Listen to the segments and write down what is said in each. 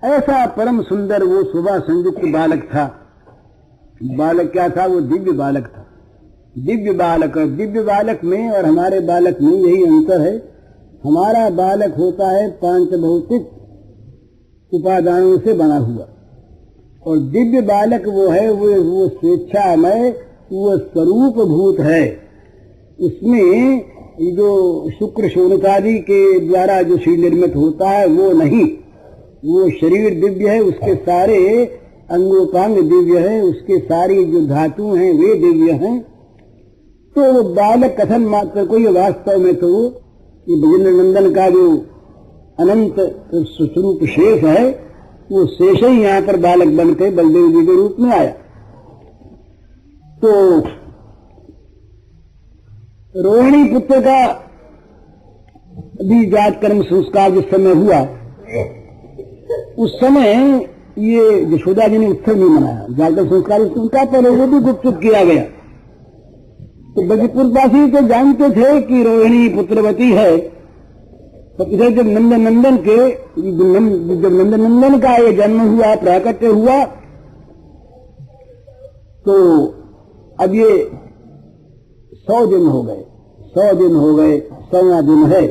ऐसा परम सुंदर वो शोभा संयुक्त बालक था। बालक क्या था? वो दिव्य बालक था। दिव्य बालक में और हमारे बालक में यही अंतर है। हमारा बालक होता है पांच भौतिक उपादानों से बना हुआ, और दिव्य बालक वो है, वो स्वेच्छामय, वो स्वरूप भूत है। उसमें जो शुक्र शोणितादि के द्वारा जो शरीर निर्मित होता है वो नहीं। वो शरीर दिव्य है, उसके सारे अंगोपांग दिव्य है, उसके सारी जो धातु हैं वे दिव्य हैं। तो वो बालक कथन मात्र को, ये वास्तव में तो ये ब्रजेंद्र नंदन का जो अनंत स्वरूप शेष है, वो शेष ही यहाँ पर बालक बनकर बलदेव जी के रूप में आया। तो रोहिणी पुत्र का भी जात कर्म संस्कार जिस समय हुआ, उस समय ये यशोदा जी ने उत्सव नहीं मनाया। जात कर्म संस्कार उनका पहले वो भी गुपचुप किया गया। तो ब्रजपुरवासी तो जानते थे कि रोहिणी पुत्रवती है। तो इधर जब नंदन का ये जन्म हुआ, प्राकट्य हुआ, तो अब ये 100 दिन हो गए, 100वां दिन है।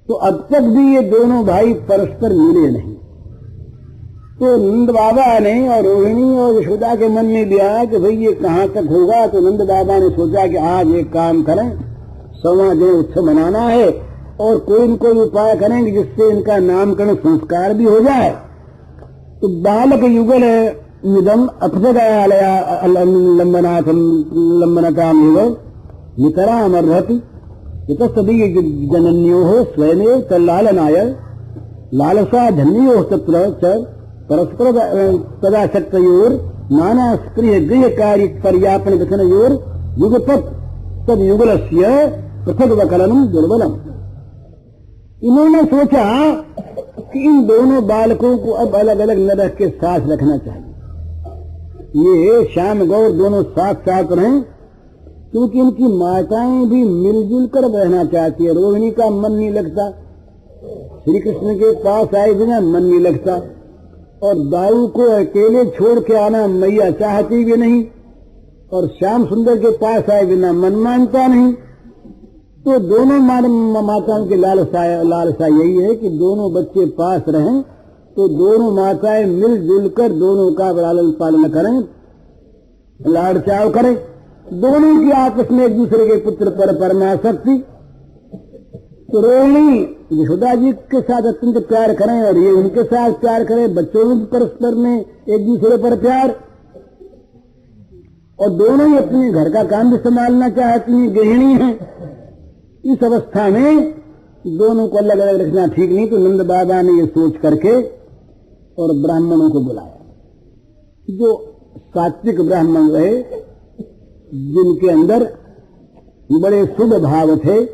तो अब तक भी ये दोनों भाई परस्पर मिले नहीं। तो नंद बाबा ने और रोहिणी और यशोदा के मन में लिया कि भाई ये कहाँ तक होगा। तो नंद बाबा ने सोचा कि आज एक काम करें, 100वां दिन उत्सव मनाना है और कोई न कोई उपाय करेंगे जिससे इनका नामकरण संस्कार भी हो जाए। तो बालक युगल इदम अपसदालया लंबनताम एवं नितरामर्हति इतस्तदीय जनन्यो स्वयमेव तल्लालनाय लालसा धन्यो तत्र च परस्पर तदाशक्तयोर नाना स्त्रीय गृह कार्य पर्यापन व्यसनयोर युगपत् तद युगलस्य पृथक वकलनम दुर्बलम। इन्होंने सोचा कि इन दोनों बालकों को अब अलग अलग न रख के साथ रखना चाहिए। ये श्याम गौर दोनों साथ साथ रहें, क्योंकि इनकी माताएं भी मिलजुल कर रहना चाहती है। रोहिणी का मन नहीं लगता, श्री कृष्ण के पास आए बिना मन नहीं लगता, और दाऊ को अकेले छोड़ के आना मैया चाहती भी नहीं, और श्याम सुंदर के पास आए बिना मन मानता नहीं। तो दोनों माताओं की लालसा यही है कि दोनों बच्चे पास रहें, तो दोनों माताएं मिलजुल कर दोनों का लालन पालन करें, लाड़ चाव करें, दोनों की आपस में एक दूसरे के पुत्र पर परमासक्ति। तो रोहिणी यशोदा जी के साथ अत्यंत प्यार करें और ये उनके साथ प्यार करें, बच्चों में परस्पर में एक दूसरे पर प्यार, और दोनों ही अपने घर का काम भी संभालना चाहती हैं, गृहिणी हैं। इस अवस्था में दोनों को अलग अलग रखना ठीक नहीं। तो नंद बाबा ने ये सोच करके और ब्राह्मणों को बुलाया, जो सात्विक ब्राह्मण रहे, जिनके अंदर बड़े शुभ भाव थे,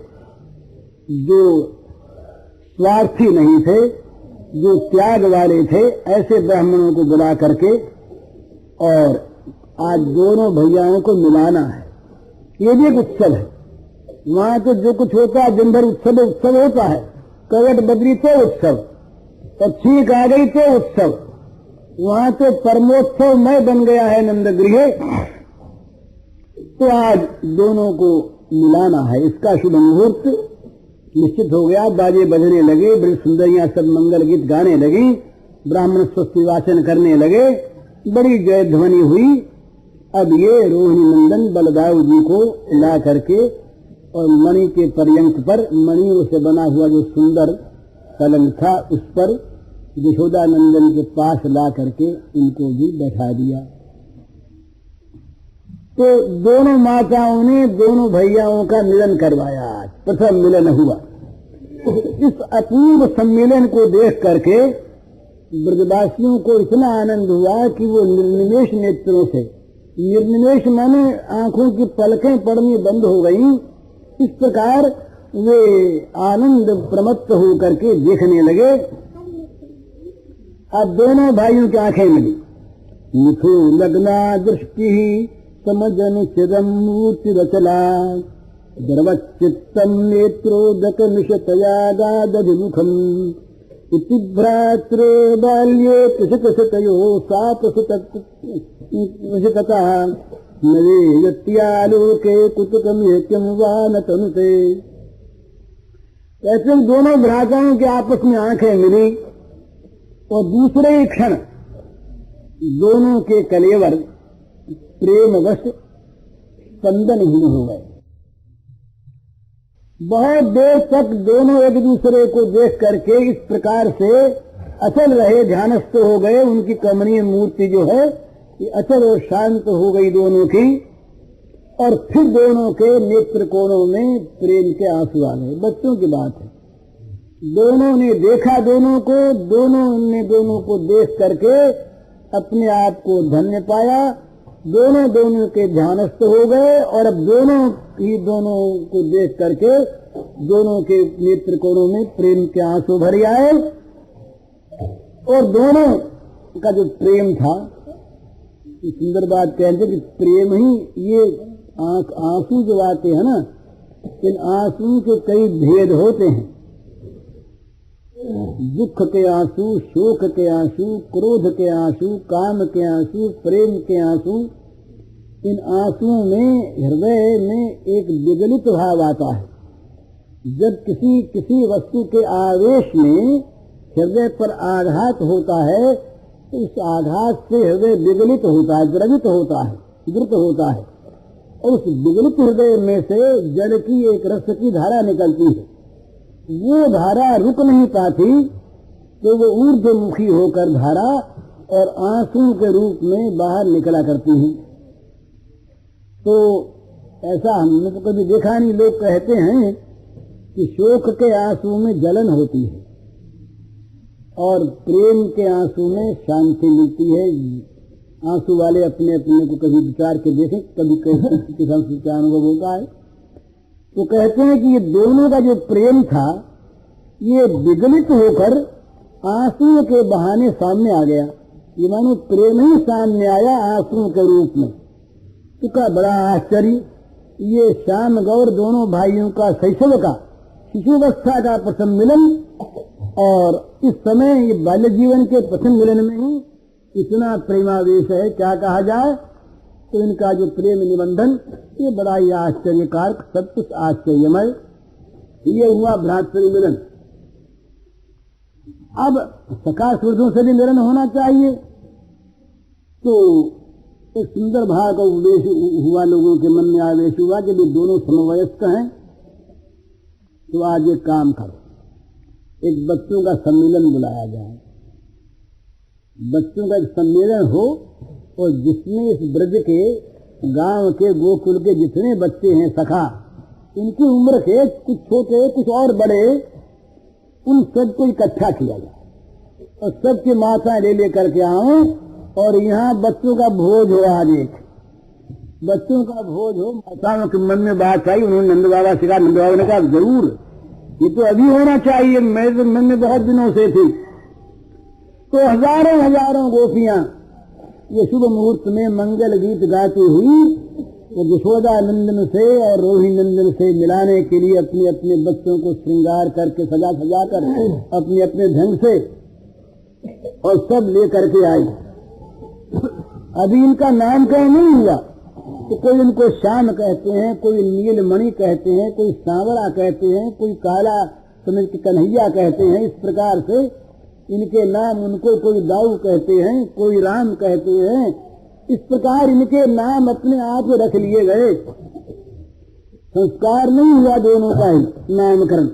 जो स्वार्थी नहीं थे, जो त्याग वाले थे, ऐसे ब्राह्मणों को बुला करके और आज दोनों भैयाओं को मिलाना है। ये भी एक उत्सव है। वहां तो जो कुछ होता है दिन भर उत्सव होता है, कवट बदरी तो उत्सव, और छींक आ गई तो उत्सव। वहां तो परमोत्सव मय बन गया है नंदगृह। तो आज दोनों को मिलाना है। इसका शुभ मुहूर्त निश्चित हो गया। बाजे बजने लगे, बड़ी सुंदरियां सब मंगल गीत गाने लगी, ब्राह्मण स्वस्ति वाचन करने लगे, बड़ी जय ध्वनि हुई। अब ये रोहिणी नंदन बलदाऊ जी को ला करके और मणि के पर्यंक पर, मणियों से बना हुआ जो सुंदर पलंग था, उस पर यशोदा नंदन के पास ला करके उनको भी बैठा दिया। तो दोनों माताओं ने दोनों भैयाओं का मिलन करवाया। आज प्रथम मिलन हुआ। इस अपूर्व सम्मेलन को देख करके ब्रजवासियों को इतना आनंद हुआ कि वो निर्निमेष नेत्रों से, निर्निमेष माने आंखों की पलकें पड़नी बंद हो गई। इस प्रकार वे आनंद प्रमत्त होकर के देखने लगे। अब दोनों भाइयों की आंखें मिली। मिथु लग्ना दृष्टि समजन चिदम मूर्ति रचला गर्वचित्तम नेत्रोदक निशतयादादभिमुखम इति भ्रातृ बाल्ये तुषितयो सापसुतता नवे यत्यालोके कुतुकमेक्यम वा न तनुते। ऐसे दोनों भ्राताओं के आपस में आंखें मिली और दूसरे ही क्षण दोनों के कलेवर प्रेमवश स्पंदनहीन हो गए। बहुत देर तक दोनों एक दूसरे को देख करके इस प्रकार से अचल रहे, ध्यानस्थ हो गए। उनकी कमनीय मूर्ति जो है ये अचल और शांत हो गई दोनों की। और फिर दोनों के नेत्र कोणों में प्रेम के आंसू आ गए। बच्चों की बात है, दोनों ने देखा दोनों ने दोनों को देख करके अपने आप को धन्य पाया। दोनों के ध्यानस्थ हो गए और अब दोनों को देख करके दोनों के नेत्र कोणों में प्रेम के आंसू भर आए। और दोनों का जो प्रेम था, सुंदर बात कहते कि प्रेम ही ये आंसू जो आते हैं ना, इन आंसू के कई भेद होते हैं। दुख के आंसू, शोक के आंसू, क्रोध के आंसू, काम के आंसू, प्रेम के आंसू। इन आंसुओं में हृदय में एक विगलित भाव आता है। जब किसी वस्तु के आवेश में हृदय पर आघात होता है तो उस आघात से हृदय विगलित होता है, द्रवित होता है, द्रुत होता है। और उस विगलित हृदय में से जल की एक रस की धारा निकलती है। वो धारा रुक नहीं पाती तो वो ऊर्ध्वमुखी होकर धारा और आंसू के रूप में बाहर निकला करती है। तो ऐसा हमने तो कभी देखा नहीं। लोग कहते हैं कि शोक के आंसू में जलन होती है और प्रेम के आंसू में शांति मिलती है। आंसू वाले अपने अपने को कभी विचार के देखें, कभी किसान का अनुभव होता है। तो कहते हैं कि ये दोनों का जो प्रेम था ये विगलित होकर आंसू के बहाने सामने आ गया। ये मानो प्रेम ही सामने आया आंसू के रूप में। तो क्या बड़ा आश्चर्य! ये श्याम गौर दोनों भाइयों का शैशव का, शिशुवस्था का प्रथम मिलन, और इस समय ये बाल्य जीवन के प्रथम मिलन में ही इतना प्रेमावेश है, क्या कहा जाए। तो इनका जो प्रेम निबंधन ये बड़ा ही आश्चर्यकारक, सब कुछ आश्चर्यमय। ये हुआ भ्रातृ मिलन। अब सखा सुहृदों से भी मिलन होना चाहिए। तो एक सुंदर भाव का उपदेश हुआ, लोगों के मन में आवेश हुआ कि वे दोनों समवयस्क हैं। तो आज एक काम करो, एक बच्चों का सम्मेलन बुलाया जाए। बच्चों का एक सम्मेलन हो और जिसमें इस ब्रज के, गांव के, गोकुल के जितने बच्चे हैं सखा, इनकी उम्र के कुछ छोटे कुछ और बड़े, उन सबको इकट्ठा किया जाए और सबके माताएं ले लेकर के आओ और यहाँ बच्चों का भोज हो। आज एक बच्चों का भोज हो। माताओं के मन में बात आई, उन्होंने नंद बाबा से कहा। नंद बाबा ने कहा जरूर, ये तो अभी होना चाहिए, मेरे मन में बहुत दिनों से थी। तो हजारों गोपियां ये शुभ मुहूर्त में मंगल गीत गाती हुई वो यशोदा नंदन से और रोहिणी नंदन से मिलाने के लिए अपने अपने बच्चों को श्रृंगार करके सजा कर अपने अपने ढंग से और सब ले करके आई। अभी इनका नामकरण नहीं हुआ तो कोई इनको श्याम कहते हैं, कोई नीलमणि कहते हैं, कोई सांवरा कहते हैं, कोई काला समझ के कन्हैया कहते हैं। इस प्रकार से इनके नाम, उनको कोई दाऊ कहते हैं, कोई राम कहते हैं। इस प्रकार इनके नाम अपने आप रख लिए गए। संस्कार नहीं हुआ दोनों का ही नामकरण।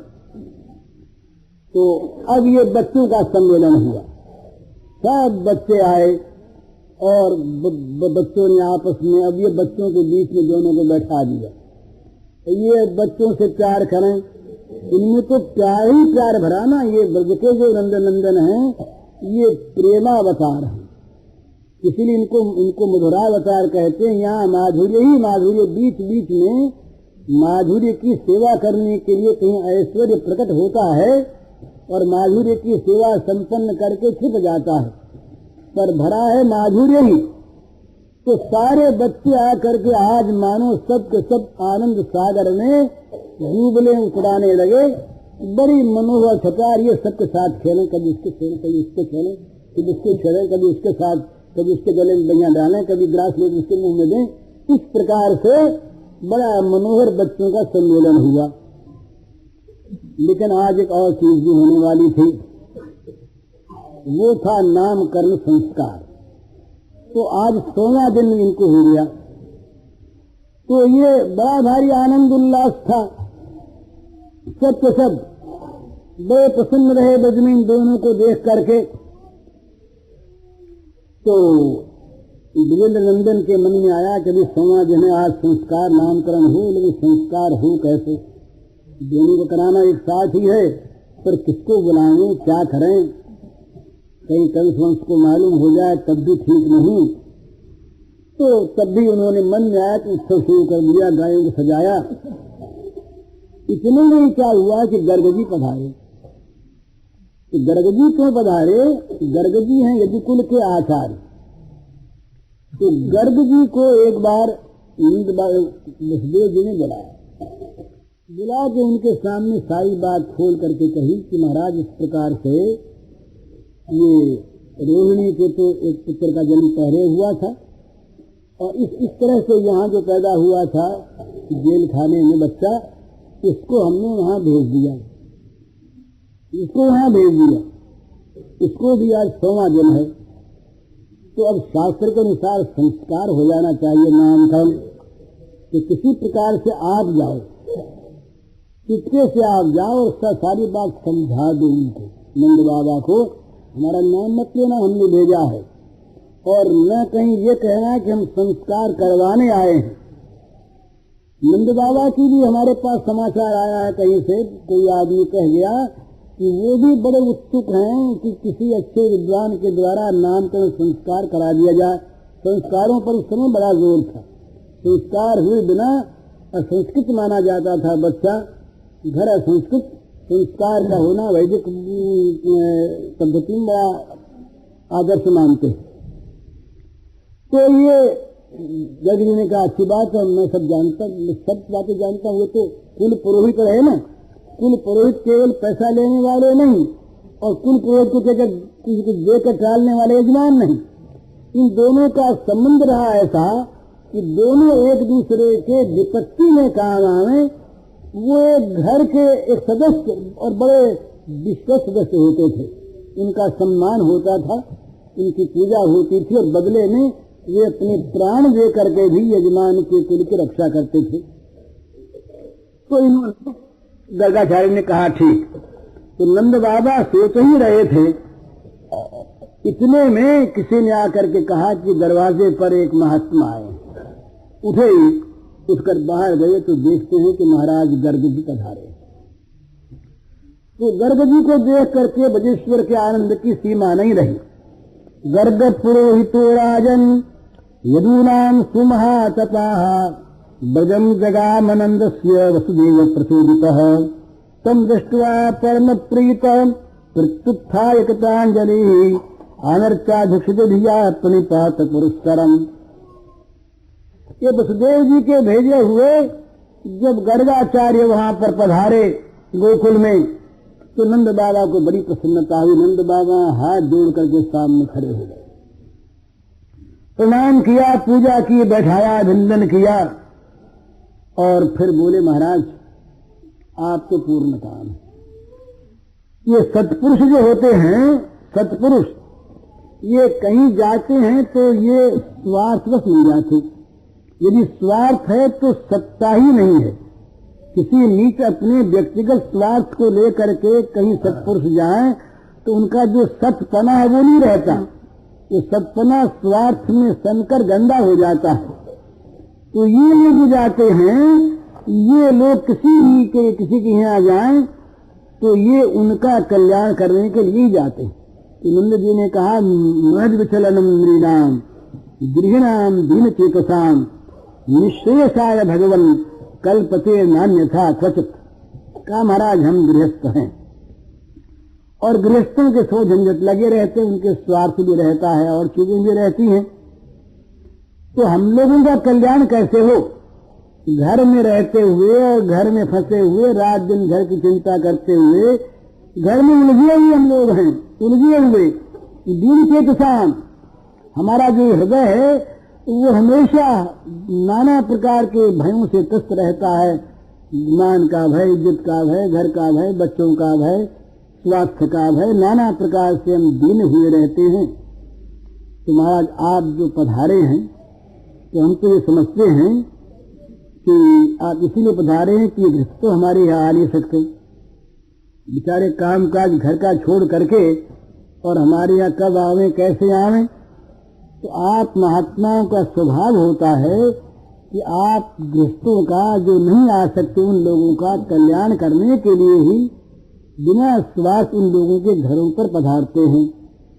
तो अब ये बच्चों का सम्मेलन हुआ। सब बच्चे आए और बच्चों ने आपस में, अब ये बच्चों के बीच में दोनों को बैठा दिया। ये बच्चों से प्यार करें, इनमें तो प्यार ही प्यार भरा ना। ये ब्रज के जो नंदन हैं ये प्रेमावतार हैं, इसीलिए इनको मधुरावतार कहते हैं। यहाँ माधुर्य ही माधुर्य, बीच बीच में माधुर्य की सेवा करने के लिए कहीं ऐश्वर्य प्रकट होता है और माधुर्य की सेवा संपन्न करके छिप जाता है, पर भरा है माधुर्य ही। तो सारे बच्चे आकर के आज मानो सब के सब आनंद सागर में डूबले उतराने लगे बड़ी मनोहर छकार, ये सबके साथ खेलें, कभी उसके खेलें, कभी उसके खेलें, कभी उसके खेलें, कभी उसके साथ, कभी उसके गले में बइया डालें, कभी ग्रास लेकर उसके मुंह में दें। इस प्रकार से बड़ा मनोहर बच्चों का सम्मेलन हुआ। लेकिन आज एक और चीज भी होने वाली थी, वो था नामकरण संस्कार। तो आज 16वां दिन इनको हो गया। तो ये बड़ा भारी आनंद उल्लास था, सब के सब बड़े प्रसन्न रहे बजमीन दोनों को देख करके। तो विजेंद्र नंदन के मन में आया कि अभी 16वां दिन है, आज संस्कार नामकरण हो, लेकिन संस्कार हो कैसे? दोनों को कराना एक साथ ही है, पर किसको बुलाएं, क्या करें? कहीं कंस को मालूम हो जाए तब भी ठीक नहीं। तो तब भी उन्होंने मन में आया कि उत्सव शुरू कर दिया, गायों को सजाया। इतने में क्या हुआ कि गर्ग जी पधारे। तो गर्ग जी क्यों पधारे? गर्ग जी हैं यदुकुल के आचार्य। तो गर्ग जी को एक बार वसुदेव जी ने बुला के उनके सामने सारी बात खोल करके कही कि महाराज इस प्रकार से ये रोहिणी के तो एक पुत्र का जन्म पहले हुआ था, और इस तरह से यहाँ जो पैदा हुआ था जेल खाने में बच्चा, इसको हमने वहां भेज दिया, इसको भी आज 16वां दिन है। तो अब शास्त्र के अनुसार संस्कार हो जाना चाहिए नामकरण। तो किसी प्रकार से आप जाओ, चुपके से आप जाओ और सारी बात समझा दो उनको, नंद बाबा को, हमारा नाम मत लेना, हमने भेजा है, और न कहीं ये कहना कि हम संस्कार करवाने आए हैं। नंद बाबा की भी हमारे पास समाचार आया है, कहीं से कोई आदमी कह गया कि वो भी बड़े उत्सुक हैं कि किसी अच्छे विद्वान के द्वारा नामकरण संस्कार करा दिया जाए। संस्कारों पर उस समय बड़ा जोर था, संस्कार हुए बिना असंस्कृत माना जाता था बच्चा, घर असंस्कृत, संस्कार का होना वैदिक पद्धति में बड़ा आदर्श मानते हैं। तो ये जग जी ने कहा अच्छी बात है, मैं सब बातें जानता हूँ। तो कुल पुरोहित रहे ना, कुल पुरोहित केवल पैसा लेने वाले नहीं, और कुल पुरोहित को कहकर किसी को देकर टालने वाले यजमान नहीं। इन दोनों का संबंध रहा ऐसा कि दोनों एक दूसरे के विपत्ति में काम आवे। वो एक घर के एक सदस्य और बड़े विश्वस्त सदस्य होते थे, इनका सम्मान होता था, इनकी पूजा होती थी, और बदले में वे अपने प्राण दे करके भी यजमान के कुल की रक्षा करते थे। तो इन्होंने गर्गाचार्य ने कहा ठीक। तो नंद बाबा सोच ही रहे थे, इतने में किसी ने आकर के कहा कि दरवाजे पर एक महात्मा आए। उठे ही उठकर बाहर गए तो देखते हैं कि महाराज गर्ग जी पधारे। तो गर्ग जी को देख करके बजेश्वर के आनंद की सीमा नहीं रही। गर्ग पुरोहितो राजन यदूनाम सुमहातपाः ब्रजम जगामनन्दस्य वसुदेव प्रचोदितः तम दृष्ट्वा परम प्रीतम प्रत्युत्थाय कृतांजलिः अनर्चाधिक्षितधिया प्रणिपात पुरस्करम। ये वसुदेव जी के भेजे हुए जब गर्गाचार्य वहां पर पधारे गोकुल में, तो नंद बाबा को बड़ी प्रसन्नता हुई। नंद बाबा हाथ जोड़ करके सामने खड़े हो गए, प्रणाम किया, पूजा की, बैठाया, अभिनंदन किया, और फिर बोले महाराज आपको पूर्ण काम है। ये सत्पुरुष जो होते हैं, सत्पुरुष ये कहीं जाते हैं तो ये स्वार्थवश नहीं जाते। यदि स्वार्थ है तो सत्ता ही नहीं है। किसी नीच अपने व्यक्तिगत स्वार्थ को लेकर के कहीं सत्पुरुष जाएं तो उनका जो सतपना है वो नहीं रहता। वो सतपना स्वार्थ में सनकर गंदा हो जाता है। तो ये लोग जाते हैं, ये लोग किसी के यहाँ जाएं तो ये उनका कल्याण करने के लिए ही जाते हैं। तो नंद जी ने कहा महद विचलनम नृणाम गृहिणाम दीन चेतसाम निश्रेयसाय भगवन कल्पते नान्यथा क्वचित। कहा महाराज हम गृहस्थ हैं, और गृहस्थों के सो झंझट लगे रहते हैं, उनके स्वार्थ भी रहता है और चीजें भी रहती हैं। तो हम लोगों का कल्याण कैसे हो? घर में रहते हुए और घर में फंसे हुए, रात दिन घर की चिंता करते हुए घर में उलझे हुए हम लोग हैं, उलझे हुए दिन के किसान। हमारा जो हृदय है वो हमेशा नाना प्रकार के भयों से त्रस्त रहता है। मान का भय, इज्जत का भय, घर का भय, बच्चों का भय, स्वास्थ्य का भय, नाना प्रकार से हम दीन हुए रहते हैं। तो महाराज आप जो पधारे हैं तो हम तो ये समझते हैं कि आप इसीलिए पधारे हैं कि गृहस्थ तो हमारे यहाँ आ नहीं सकते, बेचारे काम काज घर का छोड़ करके और हमारे यहाँ कब आवे, कैसे आवे। तो आप महात्माओं का स्वभाव होता है कि आप गृहस्थों का जो नहीं आ सकते उन लोगों का कल्याण करने के लिए ही बिना स्वार्थ उन लोगों के घरों पर पधारते हैं।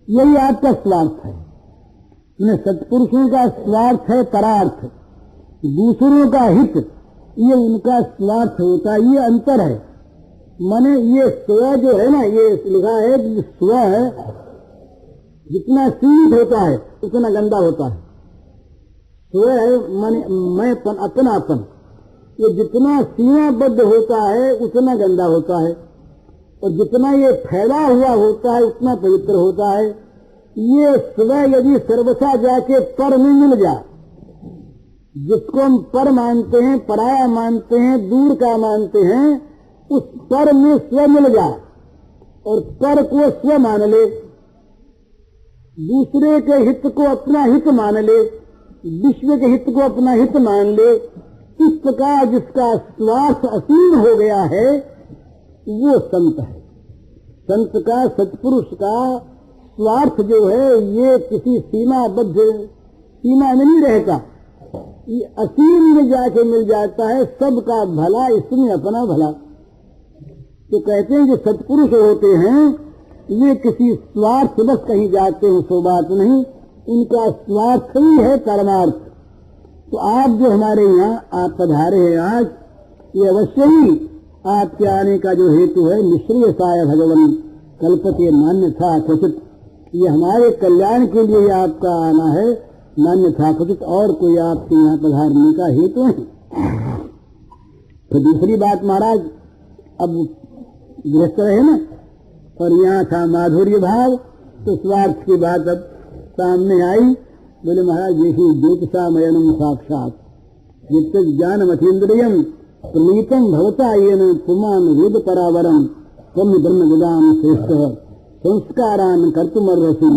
यही आपका स्वार्थ है। उन्हें सत्पुरुषों का स्वार्थ है परार्थ, दूसरों का हित ये उनका स्वार्थ होता है। ये अंतर है। माने ये स्व जो है ना, ये लिखा है कि स्व है जितना सीमित होता है उतना गंदा होता है। स्व है माने मैं अपनापन, ये जितना सीमाबद्ध होता है उतना गंदा होता है, और जितना ये फैला हुआ होता है उतना पवित्र होता है। ये स्व यदि सर्वथा जाके पर में मिल जाए, जिसको हम पर मानते हैं, पराया मानते हैं, दूर का मानते हैं, उस पर में स्व मिल जाए और पर को स्व मान ले, दूसरे के हित को अपना हित मान ले, विश्व के हित को अपना हित मान ले, इस प्रकार जिसका स्वार्थ असीम हो गया है वो संत है। संत का, सत्पुरुष का स्वार्थ जो है ये किसी सीमाबद्ध सीमा में नहीं रहता, ये असीम में जाके मिल जाता है। सबका भला इसमें अपना भला। तो कहते हैं जो सत्पुरुष होते हैं ये किसी स्वार्थ बस कहीं जाते हैं सो बात नहीं, उनका स्वार्थ ही है परमार्थ। तो आप जो हमारे यहाँ आप पधारे हैं आज, ये अवश्य ही आपके आने का जो हेतु है निश्रेयसाय भगवन कल्पते नान्य था क्वचित, ये हमारे कल्याण के लिए आपका आना है, नान्य था क्वचित, और कोई आपके यहाँ पधारने का हेतु है। तो दूसरी बात महाराज, अब गृहस्थ है ना, और यहाँ था माधुर्य भाव, तो स्वार्थ की बात अब सामने आई। बोले महाराज देखिए ज्योतिषा मयनम साक्षात जित ज्ञानमतीन्द्रियम प्रणीतम भवता येन पुमान वेद परावरम तम ब्रह्म विदाम श्रेष्ठ संस्कारान कर्तुमर्हसि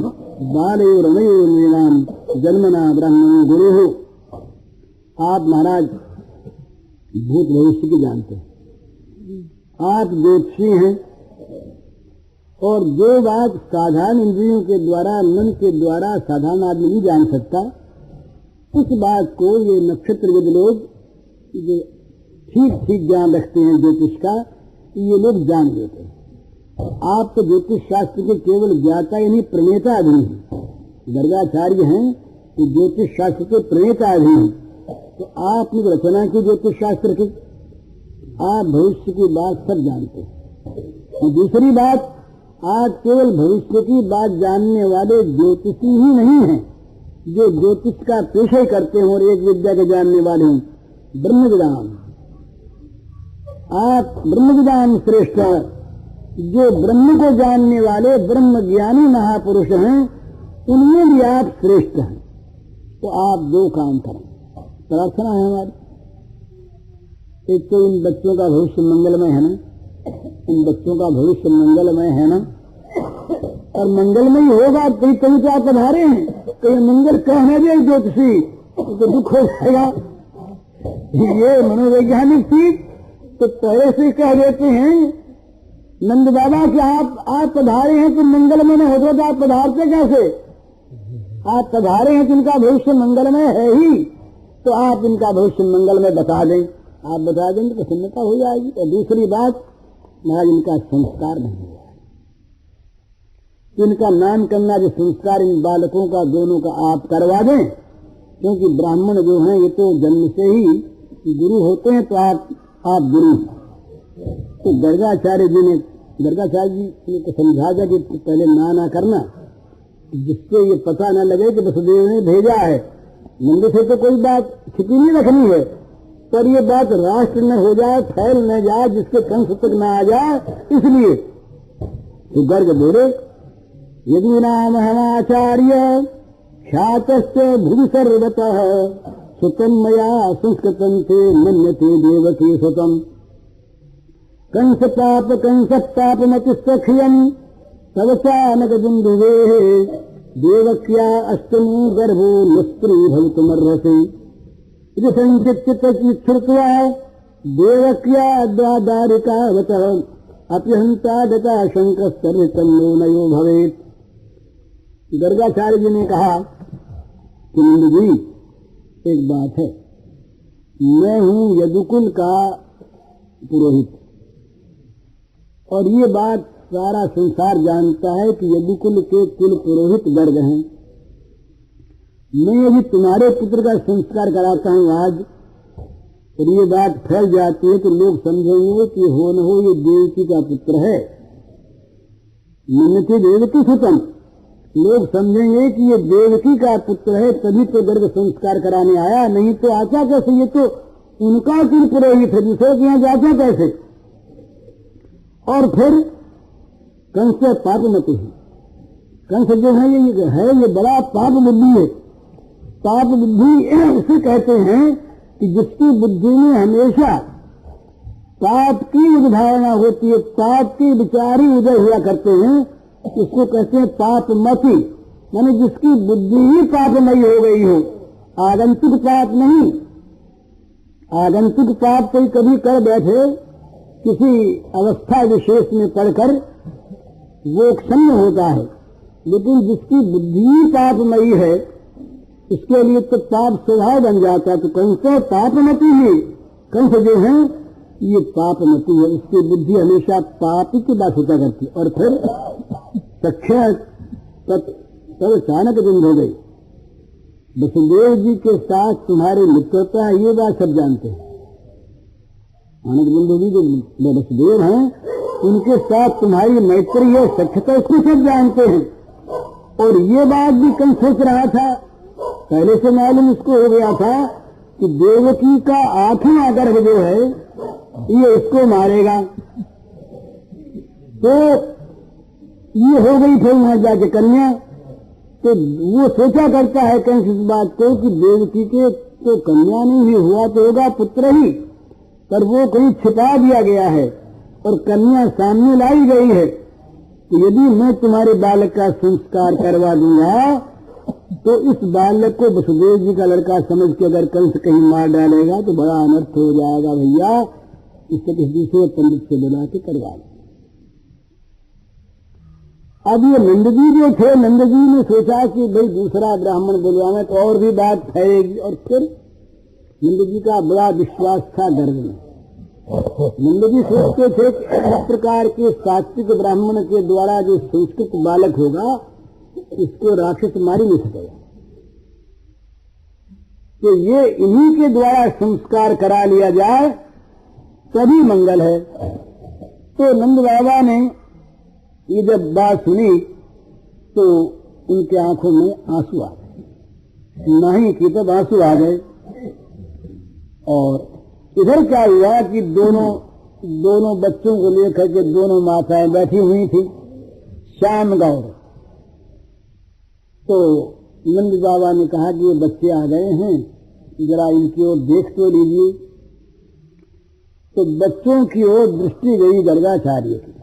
बालयोरनयोर्मीणाम जन्मना ब्रह्मणो गुरु। आप महाराज भूत भविष्य की जानते हैं, आप ज्योतिषी हैं, और जो बात साधारण इंद्रियों के द्वारा, मन के द्वारा साधारण आदमी नहीं जान सकता, उस बात को ये नक्षत्रविद लोग जो ठीक ठीक ज्ञान रखते हैं ज्योतिष का, ये लोग जान लेते हैं। आप तो ज्योतिष शास्त्र के केवल ज्ञाता यानी प्रणेता भी हैं, गर्गाचार्य हैं तो ज्योतिष शास्त्र के प्रणेता भी हैं। तो आपने रचना की ज्योतिष शास्त्र की, आप भविष्य की बात सब जानते हैं। और दूसरी बात, आज केवल भविष्य की बात जानने वाले ज्योतिषी ही नहीं हैं जो ज्योतिष का पेशा ही करते हैं और एक विद्या के जानने वाले हैं, ब्रह्म विद्वान। आप ब्रह्म विद्वान श्रेष्ठ, जो ब्रह्म को जानने वाले ब्रह्म ज्ञानी महापुरुष हैं, उनमें भी आप श्रेष्ठ हैं। तो आप दो काम करें, प्रार्थना है हमारी। एक तो इन बच्चों का भविष्य मंगलमय है ना, इन बच्चों का भविष्य मंगलमय है ना, और मंगलमय होगा तो कहीं तो आप पधारे हैं, कहीं मंगल कहने दे ज्योतिषी तो दुख हो जाएगा। ये मनोवैज्ञानिक चीज तो पहले से कह देते हैं नंद बाबा कि आप पधारे हैं तो मंगलमय न होता तो आप पधारते कैसे? आप पधारे हैं तो इनका भविष्य मंगलमय है ही, तो आप इनका भविष्य मंगलमय बता दें। आप बता देंगे तो प्रसन्नता हो जाएगी। और दूसरी बात, महाराज इनका संस्कार नहीं हुआ, इनका नाम करना जो संस्कार इन बालकों का दोनों का आप करवा दें, क्योंकि ब्राह्मण जो हैं ये तो जन्म से ही गुरु होते हैं, तो आप गुरु। तो गर्गाचार्य जी ने तो समझा दिया कि पहले ना करना, जिससे ये पता न लगे कि वसुदेव ने भेजा है। नंद से तो कोई बात छिपी नहीं रखनी है, पर ये बात राष्ट्र न हो जाए, फैल न जाए, जिसके कंस तक न आ जाए, इसलिए तो गर्ग बोले यदि नाम हमाचार्य ख्यातश्च भुवि सर्वतः सुतम मया संस्कृतं ते मन्यते देवकी सुतम कंस पापमति सख्यम तव चानक बिंदुवे देवक्या अष्टमो गर्भो नस्त्री भवितुमर्हसि इति संचित्य श्रुत्वा देवक्या द्वादारिकावतः अप्यहंता गता शंकस्तर्तन्नो नयो भवेत्। गर्गाचार्य जी ने कहा कि नंद जी एक बात है, मैं हूं यदुकुल का पुरोहित और ये बात सारा संसार जानता है कि यदुकुल के कुल पुरोहित गर्ग हैं। मैं यदि तुम्हारे पुत्र का संस्कार कराता हूं आज और ये बात फैल जाती है तो लोग समझेंगे कि हो न हो ये देवकी का पुत्र है, मन्यते देवकी सुतम, लोग समझेंगे कि ये देवकी का पुत्र है, तभी तो गर्ग संस्कार कराने आया, नहीं तो आचा कैसे, ये तो उनका कुल पुरोहित है, दूसरे के यहाँ जाता कैसे। और फिर कंस पापमति है, कंस जो है ये बड़ा पाप बुद्धि है। पाप बुद्धि उसे कहते हैं कि जिसकी बुद्धि में हमेशा पाप की उद्धारणा होती है, पाप के विचार ही उदय हुआ करते हैं, इसको कहते हैं पापमति, यानी जिसकी बुद्धि ही पापमयी हो गई हो, आगंतुक पाप नहीं। आगंतुक पाप कोई कभी कर बैठे किसी अवस्था विशेष में पढ़कर वो क्षम्य होता है, लेकिन जिसकी बुद्धि पापमयी है इसके लिए तो पाप स्वभाव बन जाता है। तो कंस पापमति ही, कंस जो है ये पापमति है, उसकी बुद्धि हमेशा पाप की बात होता करती। और फिर सख्य तब अचानक दिन हो गई, वसुदेव जी के साथ तुम्हारी मित्रता है, ये बात सब जानते हैं। आनंद बिंदु जी जो वसुदेव हैं उनके साथ तुम्हारी मैत्री है, सख्यता, इसको सब जानते हैं। और ये बात भी कंस सोच रहा था, पहले से मालूम उसको हो गया था कि देवकी का आठवां गर्भ जो है ये इसको मारेगा। तो ये हो गई फिर वहां जाके कन्या, तो वो सोचा करता है कंस इस बात को कि देवकी के तो कन्या नहीं हुआ तो होगा पुत्र ही, पर वो कहीं छिपा दिया गया है और कन्या सामने लाई गई है। तो यदि मैं तुम्हारे बालक का संस्कार करवा दूंगा तो इस बालक को वसुदेव जी का लड़का समझ के अगर कंस कहीं मार डालेगा तो बड़ा अनर्थ हो जाएगा। भैया इससे किसी दूसरे पंडित से बुला के करवा लो। अब ये नंद जी जो थे, नंद जी ने सोचा कि भाई दूसरा ब्राह्मण बुलवाना तो और भी बात फैलेगी, और फिर नंद जी का बड़ा विश्वास था गर्ग में। नंद जी सोचते थे कि इस प्रकार के सात्विक ब्राह्मण के द्वारा जो संस्कृत बालक होगा इसको राक्षस मार नहीं सकेगा, तो ये इन्हीं के द्वारा संस्कार करा लिया जाए तभी मंगल है। तो नंद बाबा ने ये जब बात सुनी तो उनके आंखों में आंसू आ गए, नहीं कि तब आंसू आ गए। और इधर क्या हुआ कि दोनों बच्चों को लेकर के दोनों माताएं बैठी हुई थी श्याम गौर। तो नंद बाबा ने कहा कि ये बच्चे आ गए हैं, जरा इनकी ओर देख तो लीजिए। तो बच्चों की ओर दृष्टि गई गर्गाचार्य की।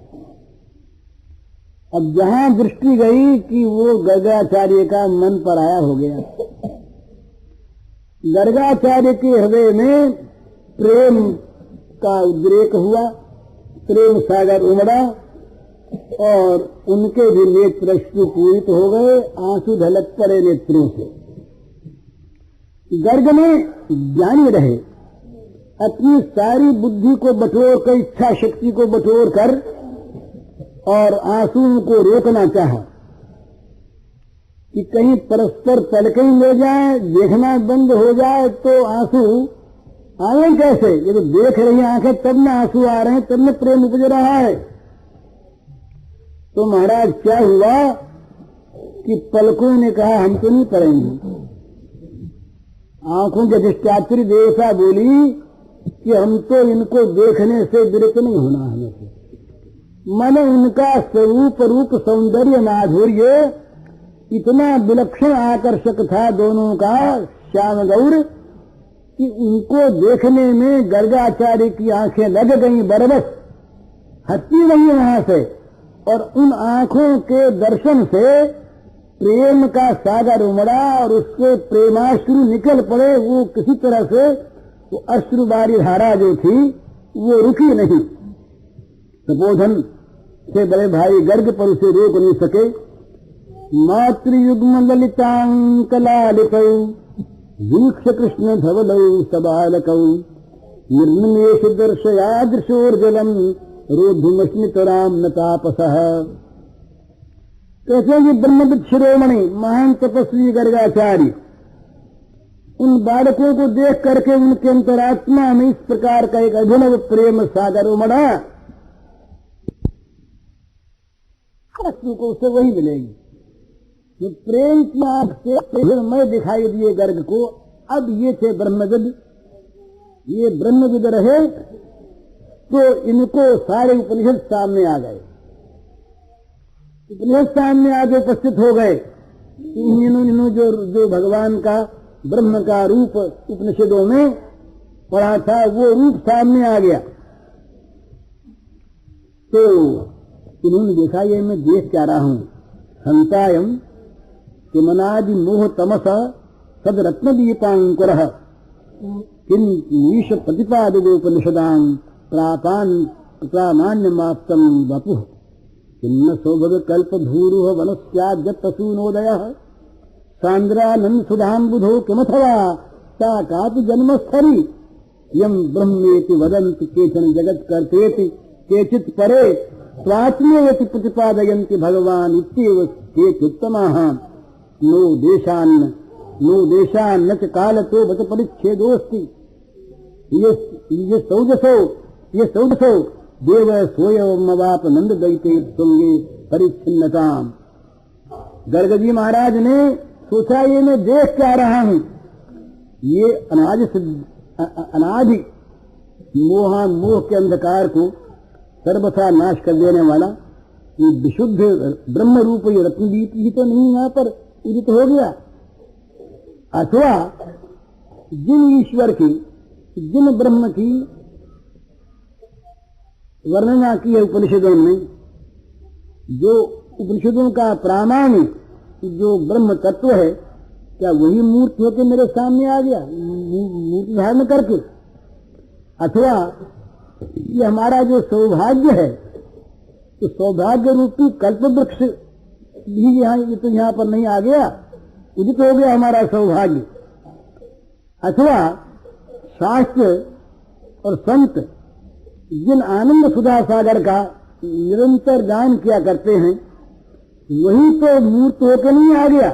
अब जहां दृष्टि गई कि वो गर्गाचार्य का मन पराया हो गया। गर्गाचार्य के हृदय में प्रेम का उद्रेक हुआ, प्रेम सागर उमड़ा और उनके भी नेत्र पूरित हो गए, आंसू ढलक पड़े नेत्रों से। गर्ग में ज्ञानी रहे, अपनी सारी बुद्धि को बटोर कर, इच्छा शक्ति को बटोर कर और आंसुओं को रोकना चाहा कि कहीं परस्पर पलकें ले जाए, देखना बंद हो जाए तो आंसू आए कैसे। ये तो देख रही आंखें तब न आंसू आ रहे हैं, तब न प्रेम उपज रहा है। तो महाराज क्या हुआ कि पलकों ने कहा हम तो नहीं पढ़ेंगे। आंखों के अधिष्ठात्री देवता बोली कि हम तो इनको देखने से विरत नहीं होना हमें से। मन उनका स्वरूप रूप सौंदर्य माधुर्य इतना विलक्षण आकर्षक था दोनों का श्याम गौर कि उनको देखने में गर्गाचार्य की आंखें लग गई, बरबस हटती नहीं वहां से। और उन आंखों के दर्शन से प्रेम का सागर उमड़ा और उसके प्रेमाश्रु निकल पड़े। वो किसी तरह से वो अश्रुबारी धारा जो थी वो रुकी नहीं। तपोधन से बड़े भाई गर्ग पर उसे रोक नहीं सके। मातृयुग्म ललितांकलालितौ वीक्ष कृष्ण धवलौ सबालकौ निर्निमेष दर्शयादृशोर्जलम रोधुमस्मितराम न तापसः। कहते हैं कि ब्रह्मविद शिरोमणि महान तपस्वी गर्गाचार्य उन बालकों को देख करके उनके अंतरात्मा में इस प्रकार का एक अभिनव प्रेम सागर उमड़ा। को उसे वही मिलेगी जो प्रेम की आंख से प्रेममय दिखाई दिए गर्ग को। अब ये थे ब्रह्मविद, ये ब्रह्मविद रहे तो इनको सारे उपनिषद सामने आ गए। उपनिषद सामने आगे उपस्थित हो गए। इन्होंने जो भगवान का ब्रह्म का रूप उपनिषदों में पढ़ा था वो रूप सामने आ गया। तो इन्होंने देखा ये मैं देख क्या रहा हूं। हंतायम किमनादि मोह तमस सद रत्न दीपांकुर किम ईश प्रतिपादोपनिषदां प्रामाण्य माप्तम वपुः किन्न सौभग कल्प भूरुह वनस्याद्यसूनोदय सांद्रानंद सुधाम्बुधो किमथवा सा कापि जन्मस्थली यम ब्रह्मेति वदन्ति केचन जगत कर्तेति केचित् परे स्वात्मेति प्रतिपादयन्ति भगवान इत्येव केचित्तमाः नो देशान्न च कालतो बत परिच्छेदोऽस्ति ये सौजसो देव सोयमवाप नंद दैते तुंगे परिच्छिन्नताम। गर्ग जी महाराज ने सोचा ये मैं देख क्या रहा हूं। ये अनादि मोह के अंधकार को सर्वथा नाश कर देने वाला ये विशुद्ध ब्रह्म रूप ये रत्नदीप ही तो नहीं यहाँ पर उदित हो गया। अथवा जिन ईश्वर की जिन ब्रह्म की वर्णना की है उपनिषदों में, जो उपनिषदों का प्रामाणिक जो ब्रह्म तत्व है, क्या वही मूर्त होकर मेरे सामने आ गया मूर्ति धारण करके? अथवा ये हमारा जो सौभाग्य है तो सौभाग्य रूपी कल्प वृक्ष भी यहाँ पर नहीं आ गया, उदित हो गया हमारा सौभाग्य। अथवा शास्त्र और संत जिन आनंद सुधा सागर का निरंतर गान किया करते हैं वही तो मूर्त होकर नहीं आ गया।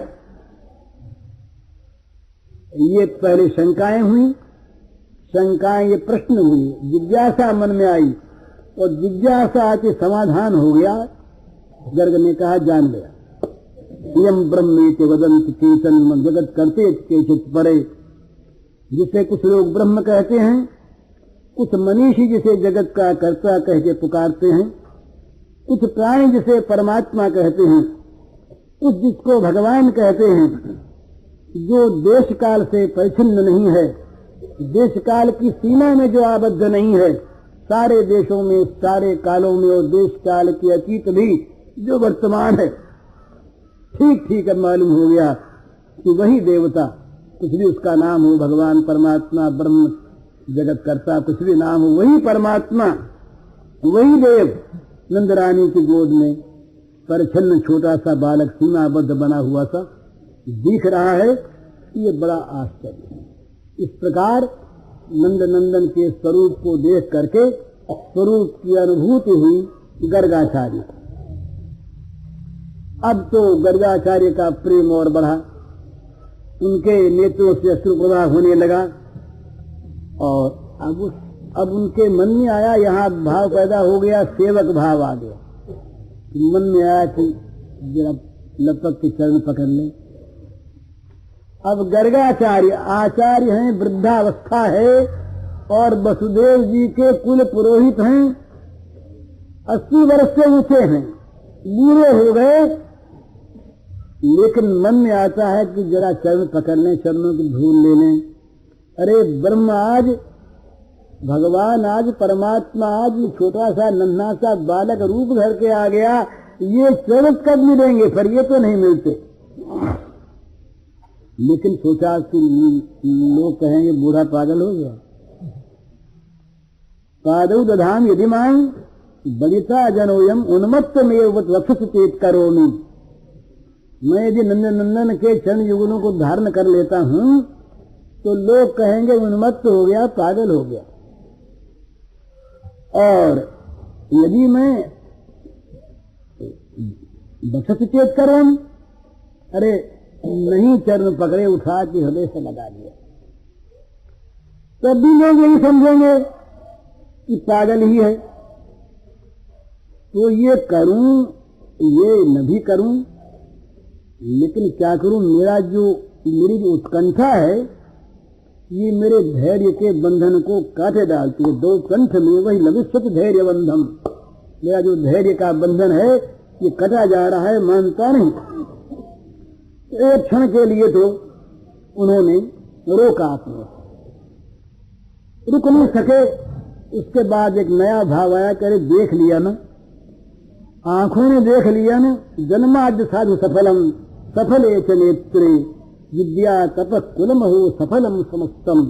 ये पहले शंकाएं हुई, ये प्रश्न हुई, जिज्ञासा मन में आई और जिज्ञासा के समाधान हो गया। गर्ग ने कहा जान लिया। यम ब्रह्मेति वदन्ति केचन जगत करते केचित् परे। जिसे कुछ लोग ब्रह्म कहते हैं, कुछ मनीषी जिसे जगत का कर्ता कह के पुकारते हैं, कुछ प्राणी जिसे परमात्मा कहते हैं, कुछ जिसको भगवान कहते हैं, जो देश काल से परिच्छिन्न नहीं है, देश काल की सीमा में जो आबद्ध नहीं है, सारे देशों में सारे कालों में और देश काल के अतीत भी जो वर्तमान है, ठीक ठीक अब मालूम हो गया कि वही देवता, कुछ भी उसका नाम हो, भगवान परमात्मा ब्रह्म जगत कर्ता कुछ भी नाम हो, वही परमात्मा वही देव नंदरानी की गोद में परिच्छिन्न छोटा सा बालक सीमाबद्ध बना हुआ सा दिख रहा है। ये बड़ा आश्चर्य है। इस प्रकार नंद नंदन के स्वरूप को देख करके स्वरूप की अनुभूति हुई गर्गाचार्य। अब तो गर्गाचार्य का प्रेम और बढ़ा, उनके नेत्रों से अश्रु प्रवाह होने लगा और अब उनके मन में आया, यहाँ भाव पैदा हो गया, सेवक भाव आ गया। मन में आया कि जरा लपक के चरण पकड़ ले। अब गर्गाचार्य आचार्य हैं, वृद्धावस्था है और वसुदेव जी के कुल पुरोहित हैं, 80 वर्ष से ऊंचे हैं, बूढ़े हो गए, लेकिन मन में आता है कि जरा चरण पकड़ लें, चरणों की धूल ले लें। अरे ब्रह्म आज, भगवान आज, परमात्मा आज ये छोटा सा नन्हा सा बालक रूप धर के आ गया, ये चरण कब मिलेंगे? पर ये तो नहीं मिलते। लेकिन सोचा कि लोग कहेंगे बूढ़ा पागल हो गया। पादौ दधाम यदि मांग बलिता जनोयम उन्मत्त में वक्षस चेत करोमि। मैं यदि नंदन के चरण युगलों को धारण कर लेता हूं तो लोग कहेंगे उन्मत्त हो गया, पागल हो गया। और यदि मैं वक्षस चेत करोम, अरे नहीं, चरण पकड़े उठा के हृदय से लगा दिया, तब भी लोग यही समझेंगे कि पागल ही है। तो ये करूं, ये न भी करूं, लेकिन क्या करूं? मेरी जो उत्कंठा है ये मेरे धैर्य के बंधन को काटे डालती है। दो कंठ में वही लविष्यत धैर्य बंधन, मेरा जो धैर्य का बंधन है ये कटा जा रहा है, मानता नहीं। एक क्षण के लिए तो उन्होंने रोका, अपने रुक नहीं सके। उसके बाद एक नया भाव आया, करे देख लिया ना, आंखों ने देख लिया ना। जन्माद्य साधु सफलम सफले च नेत्रे विद्या तप कुलमहो सफलम समस्तम।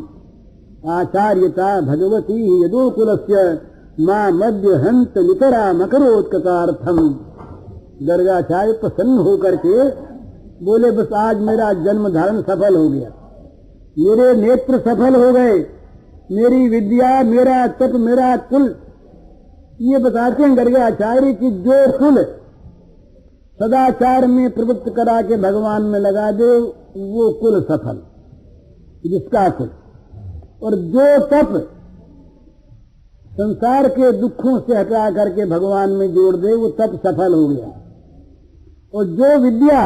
आचार्यता भगवती यदो कुलस्य मां मध्य हंत नितरा मकरोत्कतार्थम। गर्गाचार्य प्रसन्न होकर के बोले, बस आज मेरा जन्म धारण सफल हो गया, मेरे नेत्र सफल हो गए, मेरी विद्या, मेरा तप, मेरा कुल। ये बताते हैं गर्गाचार्य कि जो कुल सदाचार में प्रवृत्त करा के भगवान में लगा दे वो कुल सफल, जिसका कुल। और जो तप संसार के दुखों से हटा करके भगवान में जोड़ दे वो तप सफल हो गया। और जो विद्या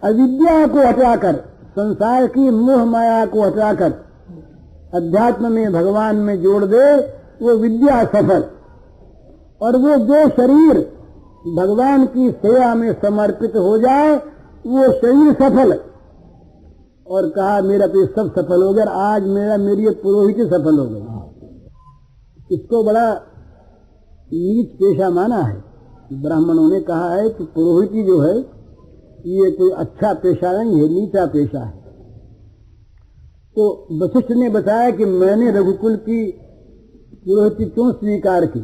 अविद्या को हटाकर, संसार की मोह माया को हटाकर अध्यात्म में भगवान में जोड़ दे वो विद्या सफल। और वो जो शरीर भगवान की सेवा में समर्पित हो जाए वो शरीर सफल। और कहा मेरा तो सब सफल हो गया, आज मेरी पुरोहित सफल हो गई। इसको बड़ा नीच पेशा माना है। ब्राह्मणों ने कहा है कि पुरोहिती जो है ये कोई अच्छा पेशा नहीं है, नीचा पेशा है। तो वशिष्ठ ने बताया कि मैंने रघुकुल की पुरोहिती क्यों स्वीकार की?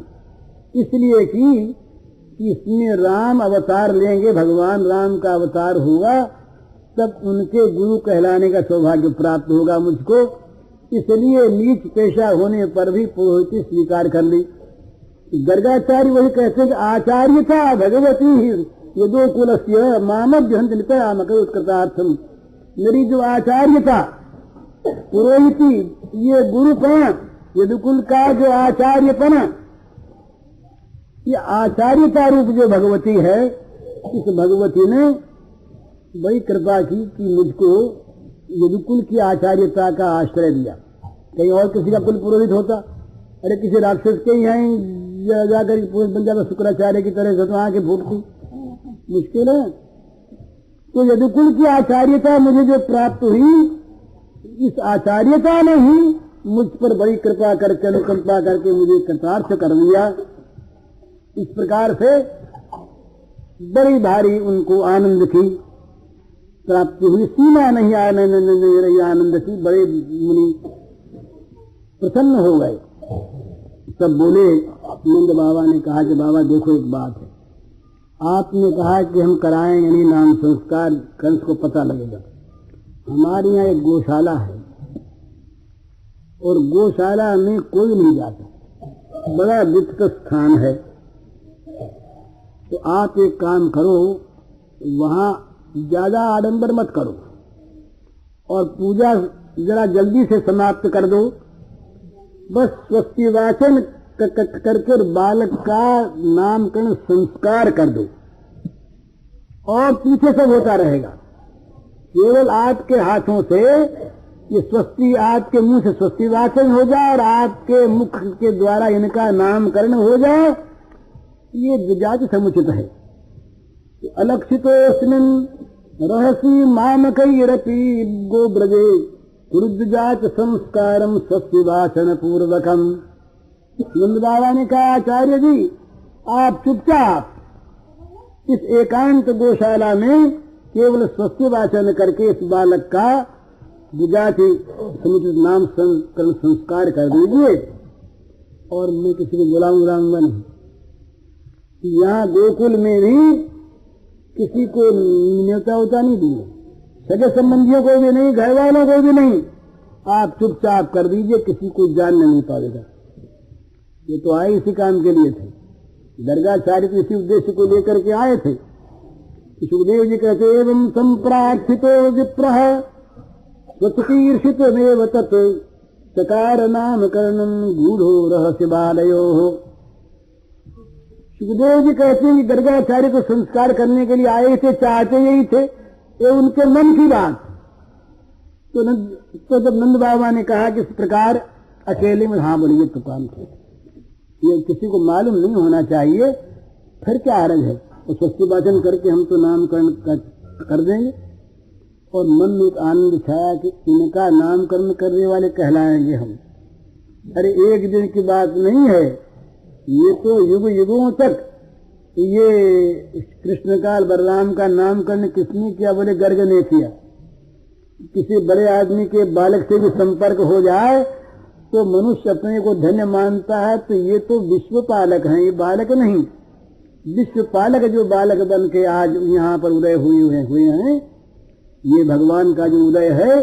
इसलिए कि इसमें राम अवतार लेंगे, भगवान राम का अवतार होगा, तब उनके गुरु कहलाने का सौभाग्य प्राप्त होगा मुझको। इसलिए नीच पेशा होने पर भी पुरोहिती स्वीकार कर ली। गर्गाचार्य वही कहते हैं कि आचार्यता भगवती ही यदो कुलस्य मामद्य हंत नितरा मकरोत्कतार्थम। मेरी जो आचार्यता, पुरोहिती, ये गुरुपना, यदुकुल का जो आचार्यपना, ये आचार्यता रूप जो भगवती है, इस भगवती ने बड़ी कृपा की कि मुझको यदुकुल की आचार्यता का आश्रय दिया। कहीं और किसी का कुल पुरोहित होता, अरे किसी राक्षस के ही यहाँ जाकर पुरोहित बन जाता शुक्राचार्य की तरह से, तो आंखें फूटती, मुश्किल है। तो यदुकुल की आचार्यता मुझे जो प्राप्त हुई, इस आचार्यता ने ही मुझ पर बड़ी कृपा करके, अनुकंपा करके मुझे कृतार्थ कर दिया। इस प्रकार से बड़ी भारी उनको आनंद की प्राप्ति हुई, सीमा नहीं आनंद की। बड़े मुनि प्रसन्न हो गए। तब बोले, नंद बाबा ने कहा कि बाबा देखो एक बात है, आपने कहा कि हम कराएंगे नहीं नाम संस्कार, कंस को पता लगेगा। हमारे यहाँ एक गौशाला है और गौशाला में कोई नहीं जाता, बड़ा वित्त स्थान है। तो आप एक काम करो, वहां ज्यादा आडंबर मत करो और पूजा जरा जल्दी से समाप्त कर दो। बस स्वस्ति वाचन करके बालक का नामकरण संस्कार कर दो और पीछे सब होता रहेगा। केवल आपके हाथों से ये स्वस्ति आपके मुंह से स्वस्ति वाचन हो जाए और आपके मुख के द्वारा इनका नामकरण हो जाए, ये द्विजाति समुचित है। अलक्षितोऽस्मिन् रहसि मामकैरपि गोब्रजे कुरुद्विजात संस्कारम स्वस्ति वाचन पूर्वकम। नंद बाबा ने कहा, आचार्य जी आप चुपचाप इस एकांत गौशाला में केवल स्वस्ति वाचन करके इस बालक का विजाति समुचित नाम संस्कार कर दीजिए, और मैं किसी को बुलाऊंगा नहीं। यहाँ गोकुल में भी किसी को न्योता उता नहीं दिए, सगे संबंधियों को भी नहीं, घर वालों को भी नहीं, आप चुपचाप कर दीजिए, किसी को जानने नहीं पाएगा। ये तो आए इसी काम के लिए थे, दरगाहचार्य तो इसी उद्देश्य को लेकर के आए थे। सुखदेव जी कहते, एवं संप्रार्थितो विप्रः स्वचकीर्षितमेव तत् चकार नामकरणं गूढ़ो रहस्य बालयोः। सुखदेव जी कहते हैं कि दरगाहचार्य को संस्कार करने के लिए आए थे, चाहते यही थे, ये उनके मन की बात। तो जब नंद बाबा ने कहा कि इस प्रकार अकेले में, हाँ बोलिए तो काम थे, ये किसी को मालूम नहीं होना चाहिए, फिर क्या हर्ज है, तो स्वस्ति वाचन करके हम तो नामकरण कर देंगे। और मन में एक आनंद छाया कि इनका नामकरण करने वाले कहलाएंगे हम। अरे एक दिन की बात नहीं है, ये तो युग युगों तक ये कृष्णकाल बलराम का नामकरण किसने किया, बोले गर्ग ने किया। किसी बड़े आदमी के बालक से भी संपर्क हो जाए तो मनुष्य अपने को धन्य मानता है, तो ये तो विश्व पालक हैं, ये बालक नहीं। विश्व पालक जो बालक बन के आज यहाँ पर उदय हुए हैं, ये भगवान का जो उदय है,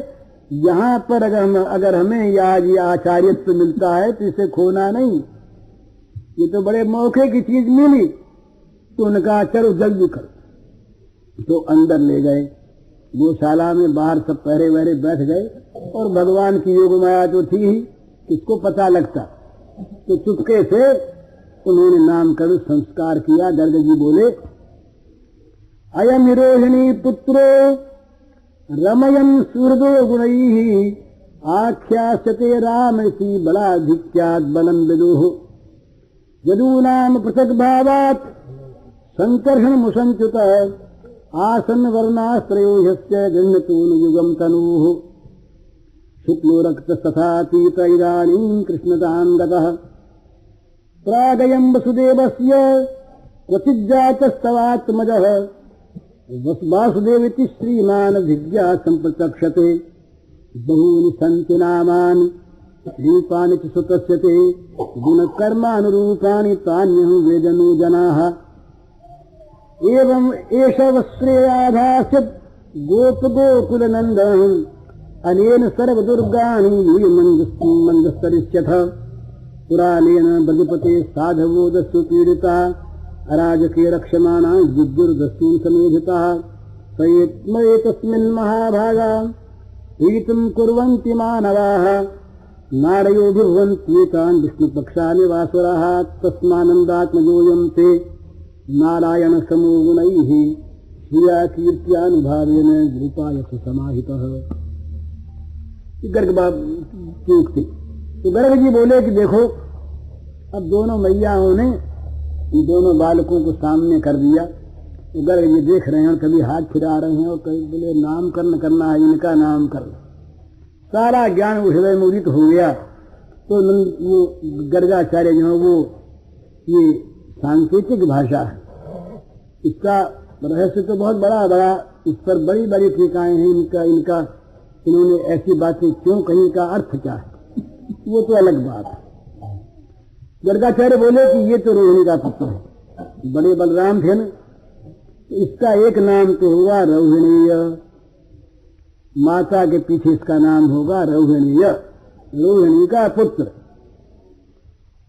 यहाँ पर अगर हमें आज ये आचार्यत्व मिलता है तो इसे खोना नहीं। ये तो बड़े मौके की चीज मिली, तो उनका चलो जल्दी कर, तो अंदर ले गए गौशाला में, बाहर सब पहरे वहरे बैठ गए, और भगवान की योग माया तो थी ही, किसको पता लगता। तो चुपके से उन्होंने नामकरण संस्कार किया। गर्ग जी बोले, अयम रोहिणी पुत्रो रमयन सूर्दो गुणैः आख्यास्यते रामसी बलाधिक्यात् बलं विदुः यदूनाम पृथक भावात् संकर्षण मुसंच्युत आसन वर्णास्त्रयो ह्यस्य गृह्णतून युगम तनुः शुक्लो रक्तस्तथातीत इदानीं कृष्णतां गतः प्रागयं वसुदेवस्य क्वचिज्जातस्तवात्मजः वासुदेवेति श्रीमान् धिग्या सम्प्रचक्षते बहूनि सन्ति नामानि रूपाणि च सुतस्यते गुणकर्मानुरूपाणि तान्यहं वेदनो जनाः एवं एष वस्त्रेयाधास्यत् गोपगोकुलनन्दनम् अनेन सर्वदुर्गाणि यूयमङ्गस्तरिष्यथ पुराणेन ब्रजपते साधवो दस्यु पीडिता अराजके रक्षमाणा युद्धुर्दस्यून् समेधिताः एतस्मिन् महाभागा प्रीतिं कुर्वन्ति मानवाः नारयो भुवन्त्येतान् विष्णुपक्षानि वासुराः तस्मानन्दात्मजोऽयं ते नारायण समो गुणैः श्रिया कीर्त्यानुभावेन गुरुपाय समाहितः। गर्ग की उक्ति। तो गर्ग जी बोले कि देखो, अब दोनों मैयाओं ने दोनों बालकों को सामने कर दिया। तो गर्ग जी देख रहे हैं, कभी हाथ फिरा रहे हैं और कभी बोले नामकरण करना है, इनका नाम करना। सारा ज्ञान हृदय में उदित हो गया। तो वो गर्गाचार्य जो है वो ये सांकेतिक भाषा है, इसका रहस्य तो बहुत बड़ा, इस पर बड़ी बड़ी टीकाएं हैं। इनका इन्होंने ऐसी बातें क्यों कही, का अर्थ क्या है, वो तो अलग बात है। गर्गाचार्य बोले कि ये तो रोहिणी का पुत्र है, बड़े बलराम थे न, इसका एक नाम तो हुआ रोहिणीय, माता के पीछे इसका नाम होगा रोहिणीय, रोहिणी का पुत्र।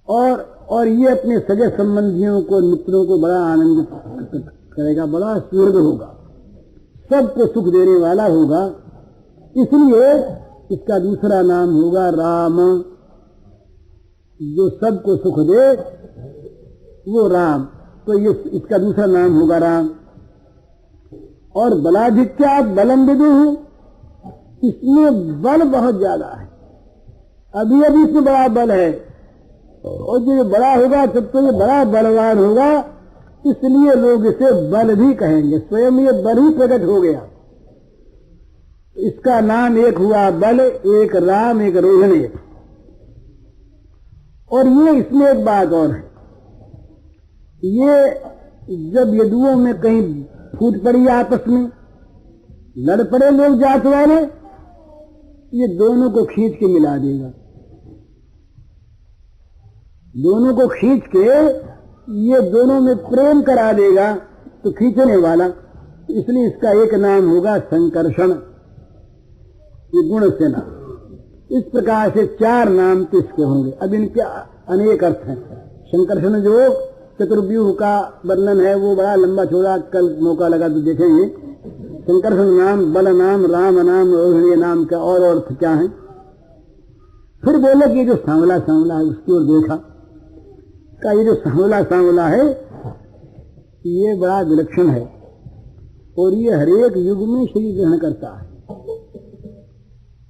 और ये अपने सगे संबंधियों को, मित्रों को बड़ा आनंदित करेगा, बड़ा सुहृद होगा, सबको सुख देने वाला होगा, इसलिए इसका दूसरा नाम होगा राम। जो सबको सुख दे वो राम, तो ये इसका दूसरा नाम होगा राम। और बलाधिक्यात् बलम विदुः, इसमें बल बहुत ज्यादा है। अभी अभी इसमें बड़ा बल है, और जो बड़ा होगा तब तो ये बड़ा बलवान होगा, इसलिए लोग इसे बल भी कहेंगे। स्वयं ये बल ही प्रकट हो गया। इसका नाम एक हुआ बल, एक राम, एक रोहिणी। और ये इसमें एक बात और है, ये जब यदुओं में कहीं फूट पड़ी आपस में, लड़ पड़े लोग जात वाले, ये दोनों को खींच के मिला देगा। दोनों को खींच के ये दोनों में प्रेम करा देगा, तो खींचने वाला, इसलिए इसका एक नाम होगा संकर्षण, ये गुण सेना। इस प्रकार से 4 नाम तो इसके होंगे। अब इनके अनेक अर्थ हैं। संकर्षण जो चतुर्व्यूह का वर्णन है वो बड़ा लंबा चौड़ा, कल मौका लगा तो देखेंगे। संकर्षण नाम, बल नाम, राम नाम, रोहिणी नाम का और अर्थ क्या है। फिर बोले कि ये जो सांवला सांवला है उसकी ओर देखा, का ये जो सांवला सांवला है ये बड़ा विलक्षण है, और ये हरेक युग में शरीर ग्रहण करता है।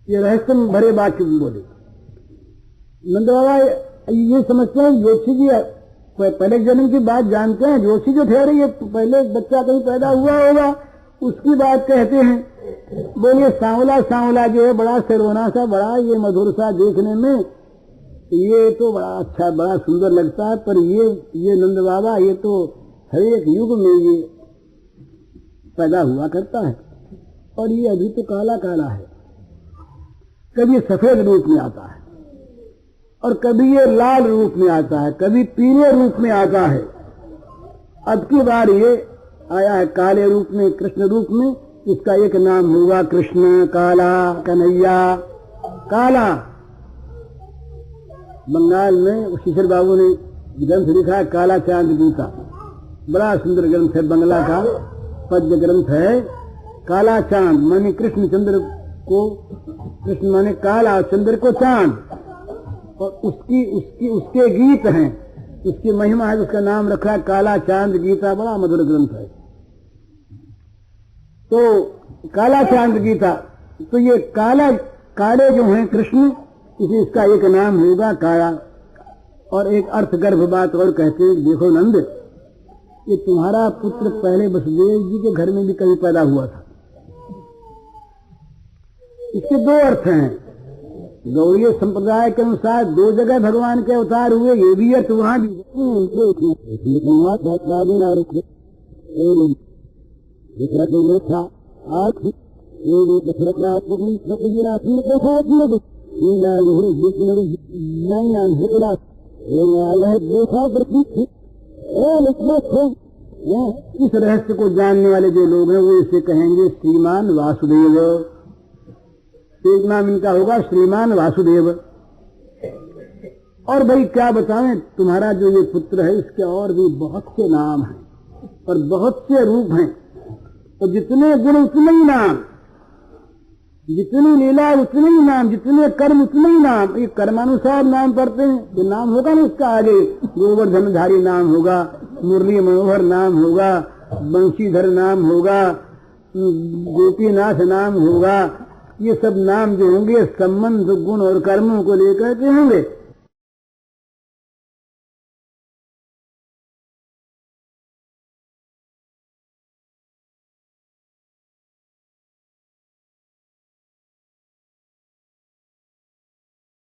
ये रहस्य भरे वाक्य बोले नंद बाबा। ये समझते हैं जोशी जी पहले जन्म की बात जानते हैं। जोशी जो ठहरे ये पहले बच्चा कहीं पैदा हुआ होगा उसकी बात कहते हैं। बोलिए सांवला सांवला जो है बड़ा सरोना सा, बड़ा ये मधुर सा देखने में, ये तो बड़ा अच्छा बड़ा सुंदर लगता है। पर ये नंद बाबा ये तो हर एक युग में ये पैदा हुआ करता है, और ये अभी तो काला काला है। कभी सफेद रूप में आता है, और कभी ये लाल रूप में आता है, कभी पीले रूप में आता है। अब की बार ये आया है काले रूप में, कृष्ण रूप में। इसका एक नाम होगा कृष्ण, काला, कन्हैया। काला बंगाल में शिशिर बाबू ने ग्रंथ लिखा है काला चांद गीता, बड़ा सुंदर ग्रंथ है, बंगला का पद्य ग्रंथ है। काला चांद माने कृष्ण चंद्र को, कृष्ण माने काला, चंद्र को चांद, और उसके गीत हैं, उसकी महिमा है, उसका नाम रखा है काला चांद गीता। बड़ा मधुर ग्रंथ है। तो काला चांद गीता, तो ये काले जो हैं कृष्ण, इसे इसका एक नाम होगा काला। और एक अर्थ गर्भ बात और कहते हैं, देखो नंद, ये तुम्हारा पुत्र पहले वसुदेव जी के घर में भी कभी पैदा हुआ था। इसके 2 अर्थ हैं। गौड़ीय संप्रदाय के अनुसार 2 जगह भगवान के अवतार हुए, ये भी है तो वहां भी था। इस रहस्य को जानने वाले जो लोग हैं वो इसे कहेंगे श्रीमान वासुदेव। एक नाम इनका होगा श्रीमान वासुदेव। और भाई क्या बताएं, तुम्हारा जो ये पुत्र है इसके और भी बहुत से नाम हैं और बहुत से रूप हैं, और जितने गुण उतने ही नाम, जितनी लीला उतने ही नाम, जितने कर्म उतने ही नाम। ये कर्मानुसार नाम पढ़ते हैं, ये नाम होगा ना उसका आगे गोवर्धनधारी नाम होगा, मुरली मनोहर नाम होगा, बंशीधर नाम होगा, गोपीनाथ नाम होगा। ये सब नाम जो होंगे संबंध गुण और कर्मों को लेकर के होंगे।